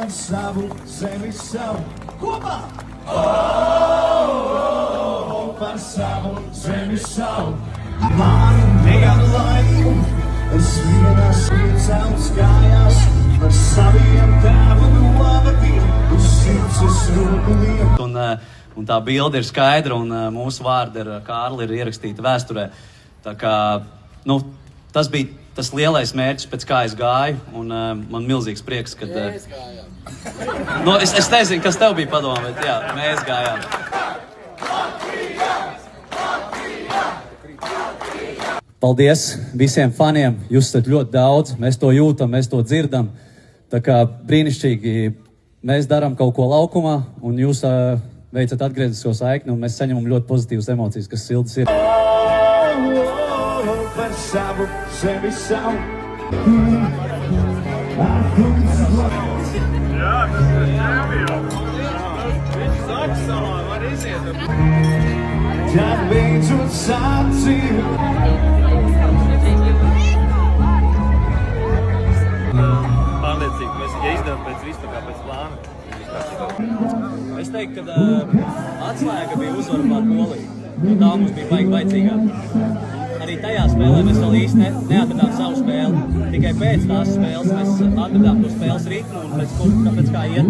par savu zemi savu. Kopā! Par savu zemi savu. Man negada laiku, es vienās iecēlus kājās, par saviem tēvu novadīju, uz sirds es roku lieku. Un tā bilde ir skaidra, un mūsu vārdi ar Kārli ir ierakstīti vēsturē. Tā kā, nu, tas bija tas lielais mērķis, pēc kā es gāju, un man milzīgs prieks, kad... Mēs gājām. Nu, es nezinu, kas tev bija padoma, bet jā, mēs gājām. Paldies visiem faniem, jūs esat ļoti daudz, mēs to jūtam, mēs to dzirdam. Tā kā brīnišķīgi mēs darām kaut ko laukumā, un jūs veicat atgriezisko saikni, un mēs saņemam ļoti pozitīvas emocijas, kas siltas ir. Par savu zemi savu. Tad beidzot sācīju. Pārliecīgi, mēs izdevām pēc visu kā pēc plāna. Es teiktu, ka atslēga bija uzvara pār Poliju. Tā mums bija vajadzīgāk. Arī tajā spēlē mēs vēl īsti neatradām savu spēli. Tikai pēc tās spēles mēs atradām to spēles ritmu un pēc kā iet.